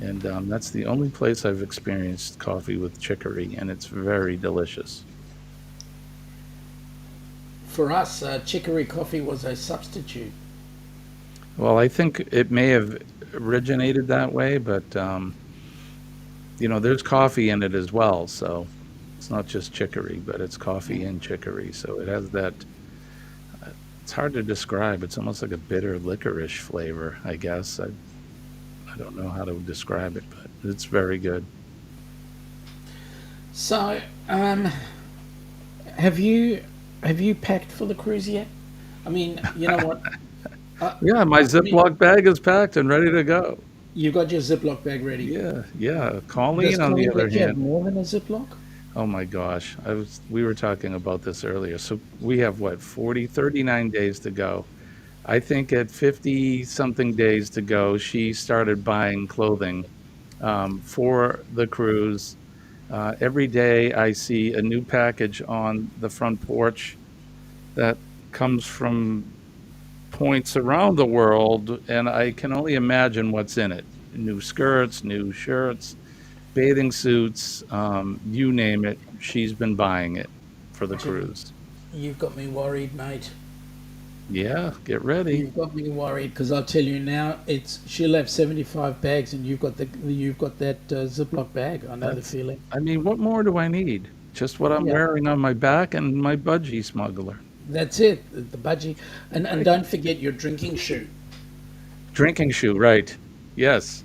And that's the only place I've experienced coffee with chicory, and it's very delicious. For us, chicory coffee was a substitute. Well, I think it may have originated that way, but there's coffee in it as well. So it's not just chicory, but it's coffee and chicory. So it has that. It's hard to describe. It's almost like a bitter licorice flavor, I guess. I don't know how to describe it, but it's very good. So, have you have you packed for the cruise yet? I mean, you know what? Yeah, my I mean, Ziploc bag is packed and ready to go. you got your Ziploc bag ready. Yeah, yeah. Does Colleen, on the Colleen other let you have hand, more than a Ziploc? oh my gosh, we were talking about this earlier. So we have what, 39 days to go. I think at 50 something days to go, she started buying clothing for the cruise. Every day I see a new package on the front porch that comes from points around the world, and I can only imagine what's in it. New skirts, new shirts, bathing suits, you name it. She's been buying it for the Jimmy, cruise. You've got me worried, mate. Yeah, get ready. You've got me worried because I'll tell you now. She'll have 75 bags, and you've got that Ziploc bag. I know the That's, feeling. I mean, what more do I need? Just what I'm Yeah, wearing on my back and my budgie smuggler. that's it. The budgie, and Right. don't forget your drinking shoe. Drinking shoe, right. Yes.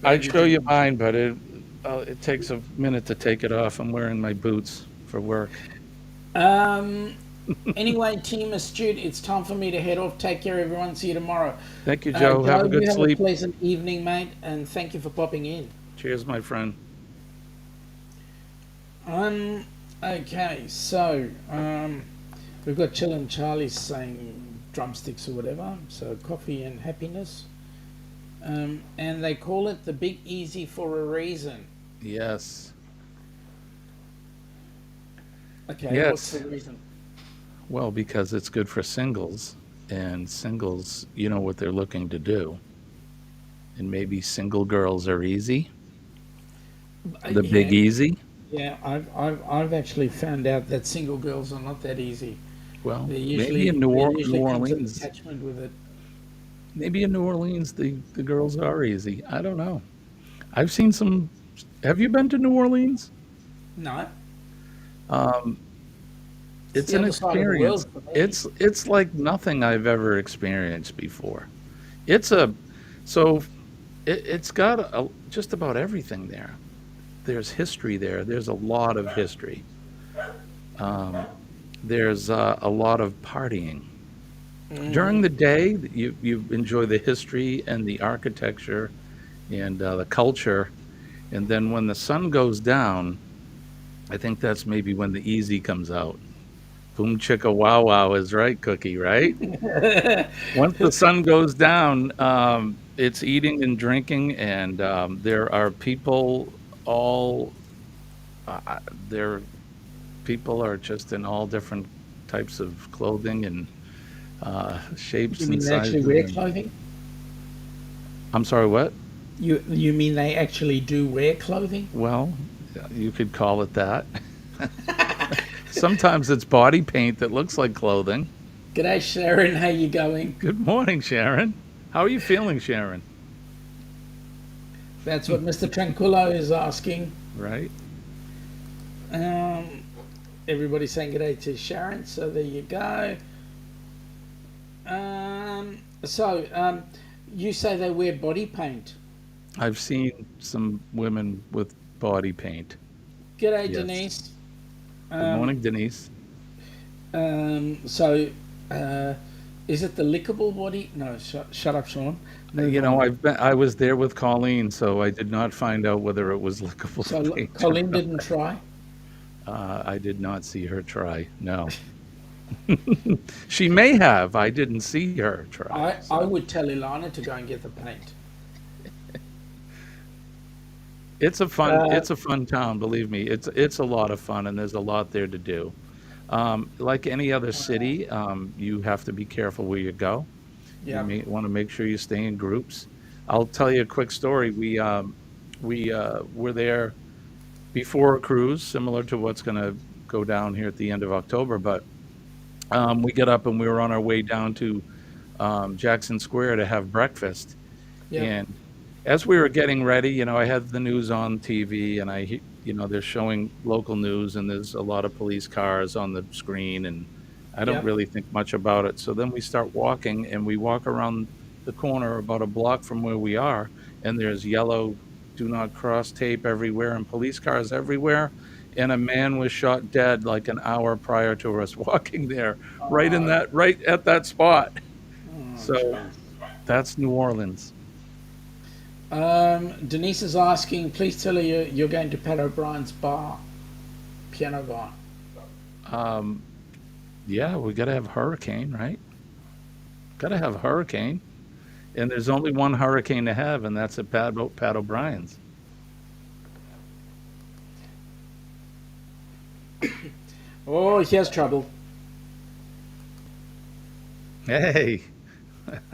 Grab I'd your show you drinking mine, but it takes a minute to take it off. I'm wearing my boots for work. shoe. Anyway, Team Astute, it's time for me to head off. Take care, everyone. See you tomorrow. Thank you, Joe. Have Joe, a you good have a sleep. pleasant evening, mate, and thank you for popping in. Cheers, my friend. Okay, so we've got Chill and Charlie saying drumsticks or whatever. So coffee and happiness, and they call it the Big Easy for a reason. Yes. Okay, what's Yes. the reason? Well, because it's good for singles, and singles, you know what they're looking to do. And maybe single girls are easy. The big Yeah, easy. yeah. I've actually found out that single girls are not that easy. Well, There maybe usually in there New usually comes an Orleans, attachment with it. maybe in New Orleans, the girls are easy. I don't know. I've seen some. Have you been to New Orleans? No, Um, it's it's the an other side of the experience. world for me. It's like nothing I've ever experienced before. It's a so it's got just about everything there. There's history there. There's a lot of history. Um, there's a lot of partying. During the day, you enjoy the history and the architecture and the culture, and then when the sun goes down, I think that's maybe when the easy comes out. Boom chicka wow wow is right, Cookie, right? Once the sun goes down, it's eating and drinking, and there are people all there. People are just in all different types of clothing and You shapes and mean they actually sizes. wear And clothing? I'm sorry, what? You mean they actually do wear clothing? Well, you could call it that. Sometimes it's body paint that looks like clothing. G'day, Sharon. How you going? Good morning, Sharon. How are you feeling, Sharon? That's what Mr. Tranquillo is asking. Right? Um, Everybody's saying g'day to Sharon. So there you go. You say they wear body paint. I've seen some women with body paint. G'day, Yes. Denise. Good morning, Denise. So, is it the lickable body? No, shut up, Sean. Move You know, on. I was there with Colleen, so I did not find out whether it was lickable So paint. Colin didn't try. I did not see her try. No. She may have. I didn't see her try. I would tell Ilana to go and get the paint. It's a fun town, believe me. It's a lot of fun, and there's a lot there to do. Like any other city, you have to be careful where you go. Yeah. You may want to make sure you stay in groups. I'll tell you a quick story. We were there before a cruise, similar to what's going to go down here at the end of October. But we get up and we were on our way down to Jackson Square to have breakfast. Yeah. And as we were getting ready, you know, I had the news on TV, and they're showing local news, and there's a lot of police cars on the screen, and I don't Yeah. really think much about it. So then we start walking, and we walk around the corner about a block from where we are, and there's yellow "Do Not Cross" tape everywhere, and police cars everywhere. And a man was shot dead like an hour prior to us walking there, right at that spot. So that's New Orleans. Denise is asking, please tell her you're going to Pat O'Brien's bar, piano bar. Yeah, we got to have hurricane, right? Got to have hurricane. And there's only one hurricane to have, and that's at Pat O'Brien's. Oh, he has trouble. Hey,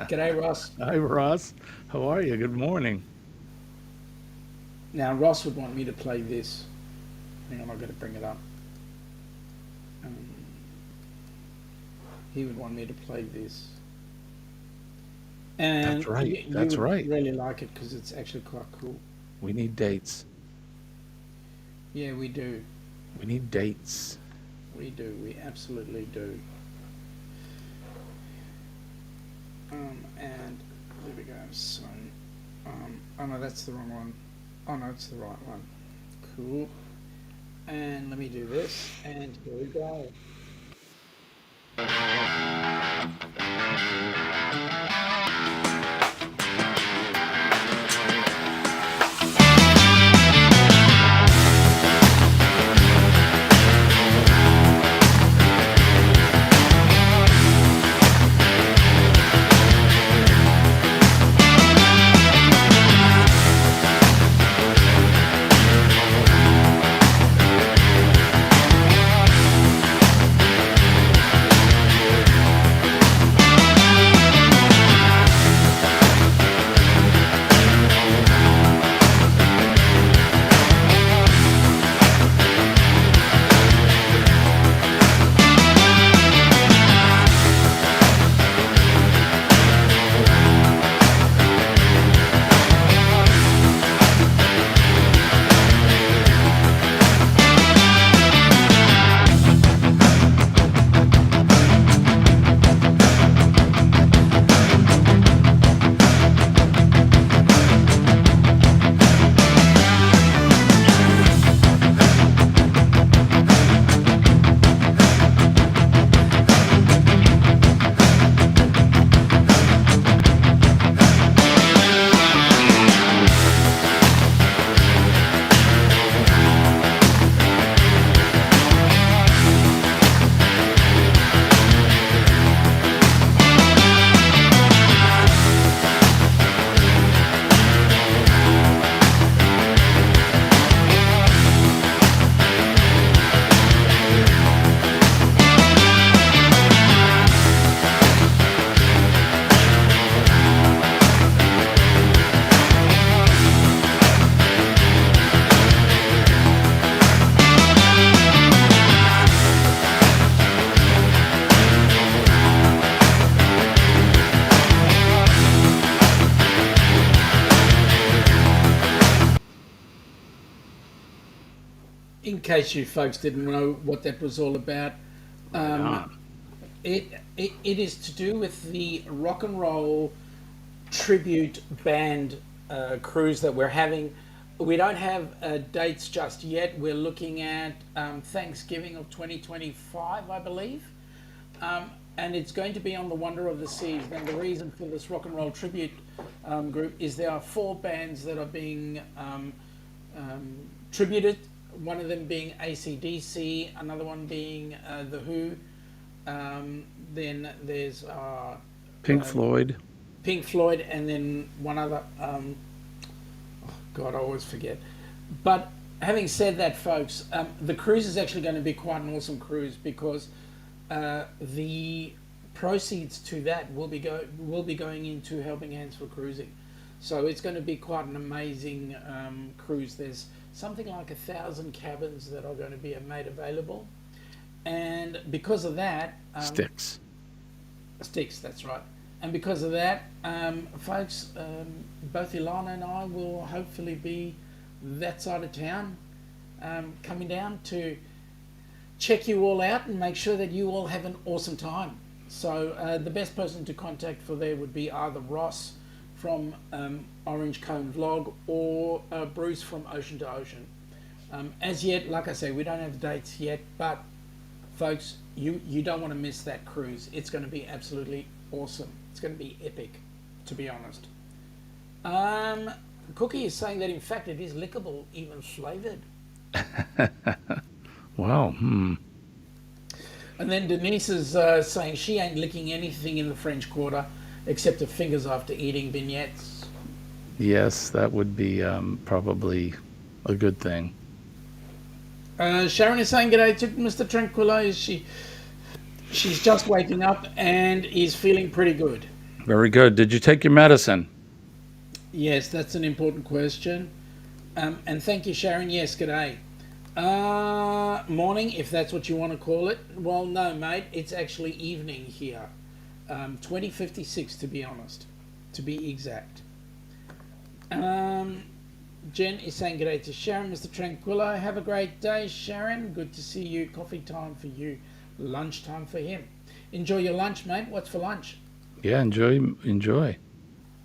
G'day, Ross. hi, Ross. How are you? Good morning. Now, Ross would want me to play this. Hang on, I've got to bring it up. He would want me to play this. And That's right. you That's would right. really like it because it's actually quite cool. We need dates. Yeah, we do. We need dates. We do. We absolutely do. And there we go. So, oh no, that's the wrong one. Oh no, it's the right one. Cool. And let me do this. And here we go. In case you folks didn't know what that was all about, it is to do with the rock and roll tribute band cruise that we're having. We don't have dates just yet. We're looking at Thanksgiving of 2025, I believe. And it's going to be on the Wonder of the Seas. Now, the reason for this rock and roll tribute group is there are 4 bands that are being tributed. One of them being AC/DC, another one being The Who. Then there's Pink Floyd. Pink Floyd, and then one other. Oh God, I always forget. But having said that, folks, the cruise is actually going to be quite an awesome cruise because the proceeds to that will be going into Helping Hands for Cruising. So it's going to be quite an amazing cruise. There's something like 1,000 cabins that are going to be made available, and because of that, Sticks, that's right. And because of that, folks, both Ilana and I will hopefully be that side of town, coming down to check you all out and make sure that you all have an awesome time. So the best person to contact for there would be either Ross from Orange Cone Vlog or Bruce from Ocean to Ocean. As yet, like I say, we don't have dates yet, but folks, you don't want to miss that cruise. It's going to be absolutely awesome. It's going to be epic, to be honest. Cookie is saying that in fact it is lickable, even flavoured. Wow. And then Denise is saying she ain't licking anything in the French Quarter except her fingers after eating beignets. Yes, that would be probably a good thing. Sharon is saying g'day to Mr. Tranquilla. She's just waking up and is feeling pretty good. Very good. Did you take your medicine? Yes, that's an important question. And thank you, Sharon. Yes, g'day. Morning, if that's what you want to call it. Well, no, mate, it's actually evening here. 20:56 to be honest, to be exact. Um, Jen is saying good day to Sharon, Mr. Tranquillo. Have a great day, Sharon. Good to see you. Coffee time for you, lunchtime for him. Enjoy your lunch, mate. What's for lunch? Yeah, enjoy.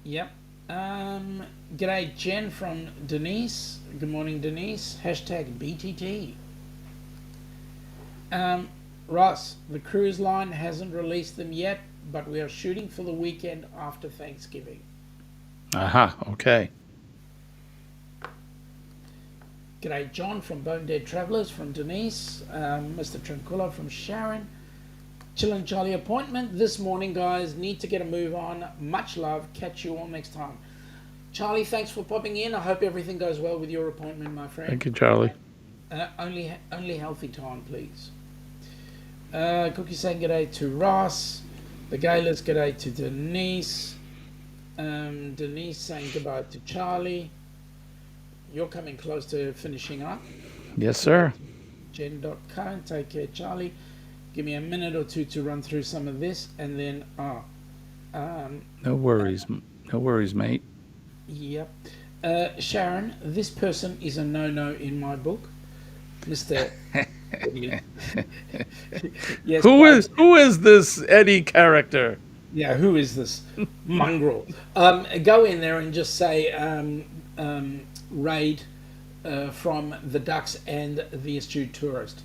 Yep. G'day, Jen from Denise. Good morning, Denise. Hashtag BTT. Ross, the cruise line hasn't released them yet, but we are shooting for the weekend after Thanksgiving. Aha, okay. G'day, John from Bone Dead Travellers from Denise. Mr. Tranquillo from Sharon. Chillin' Charlie appointment this morning, guys. Need to get a move on. Much love. Catch you all next time. Charlie, thanks for popping in. I hope everything goes well with your appointment, my friend. Thank you, Charlie. Only healthy time, please. Cookie saying g'day to Ross. The Gaylors g'day to Denise. Denise saying goodbye to Charlie. You're coming close to finishing up. Yes, sir. Jen.co. Take care, Charlie. Give me a minute or two to run through some of this, and then No worries, mate. Yep. Sharon, this person is a no-no in my book, Mr. Yes. Who is this Eddie character? Yeah, who is this mongrel? Go in there and just say raid from the Ducks and the Astute tourist.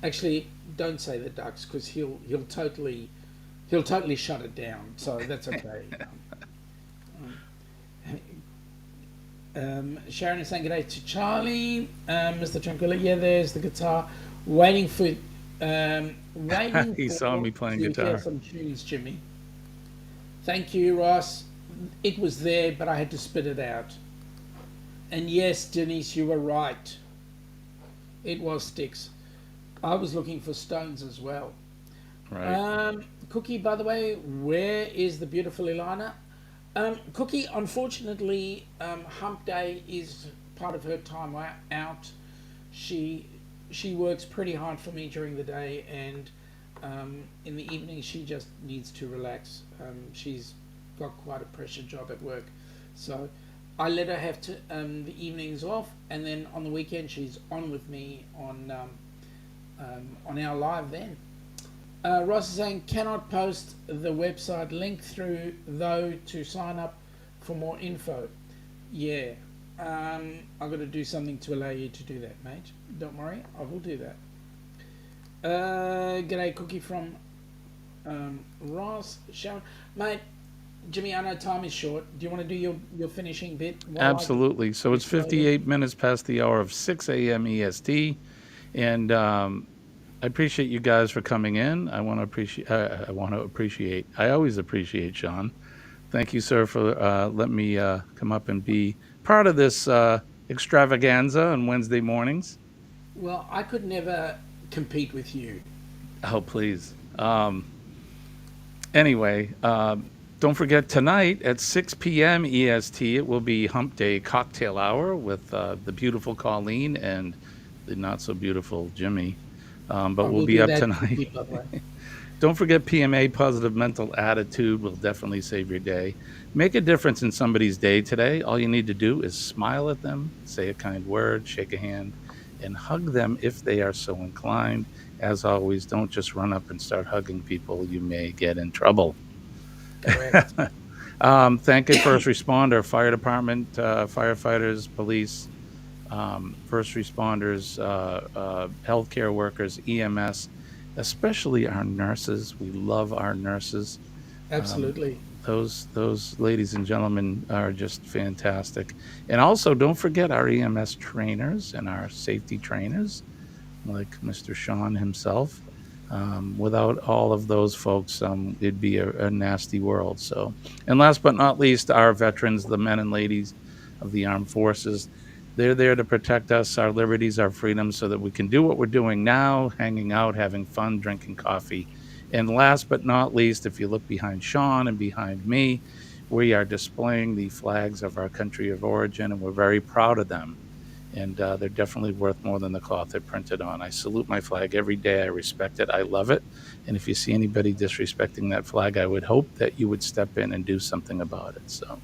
Actually, don't say the Ducks because he'll totally shut it down. So that's okay. Sharon is saying good day to Charlie. Mr. Tranquilla, yeah, there's the guitar. Waiting for He saw me playing guitar. Hear some tunes, Jimmy. Thank you, Ross. It was there, but I had to spit it out. And yes, Denise, you were right. It was sticks. I was looking for stones as well. Right. Cookie, by the way, where is the beautiful Ilana? Cookie, unfortunately, hump day is part of her time out. She works pretty hard for me during the day, and in the evening she just needs to relax. She's got quite a pressure job at work, so I let her have the evenings off, and then on the weekend she's on with me on our live then. Ross is saying, cannot post the website link through, though, to sign up for more info. Yeah, I've got to do something to allow you to do that, mate. Don't worry, I will do that. G'day, Cookie from Ross. Sharon. Mate, Jimmy, I know time is short. Do you want to do your finishing bit? Absolutely. So it's 58 minutes past the hour of 6 a.m. EST, and I appreciate you guys for coming in. I always appreciate Sean. Thank you, sir, for letting me come up and be part of this extravaganza on Wednesday mornings. Well, I could never compete with you. Oh, please. Anyway, don't forget tonight at 6 p.m. EST, it will be Hump Day Cocktail Hour with the beautiful Colleen and the not so beautiful Jimmy. But we'll be up tonight. Don't forget PMA, Positive Mental Attitude, will definitely save your day. Make a difference in somebody's day today. All you need to do is smile at them, say a kind word, shake a hand, and hug them if they are so inclined. As always, don't just run up and start hugging people. You may get in trouble. Correct. Thank a first responder, fire department, firefighters, police, first responders, healthcare workers, EMS, especially our nurses. We love our nurses. Absolutely. Those ladies and gentlemen are just fantastic. And also, don't forget our EMS trainers and our safety trainers, like Mr. Sean himself. Without all of those folks, it'd be a nasty world. So, and last but not least, our veterans, the men and ladies of the armed forces. They're there to protect us, our liberties, our freedoms, so that we can do what we're doing now, hanging out, having fun, drinking coffee. And last but not least, if you look behind Sean and behind me, we are displaying the flags of our country of origin, and we're very proud of them. and they're definitely worth more than the cloth they're printed on. I salute my flag every day. I respect it. I love it. And if you see anybody disrespecting that flag, I would hope that you would step in and do something about it. So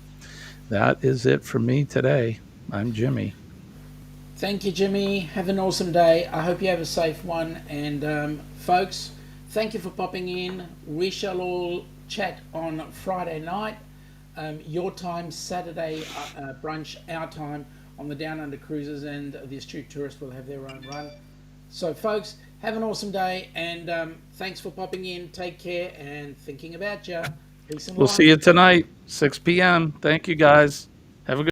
that is it for me today. I'm Jimmy. Thank you, Jimmy. Have an awesome day. I hope you have a safe one. And folks, thank you for popping in. We shall all chat on Friday night, your time, Saturday brunch, our time on the Down Under Cruises, and the Astute Tourist will have their own run. So, folks, have an awesome day, and thanks for popping in. Take care, and thinking about you. Peace and We'll love. see you tonight, 6 p.m. Thank you, guys.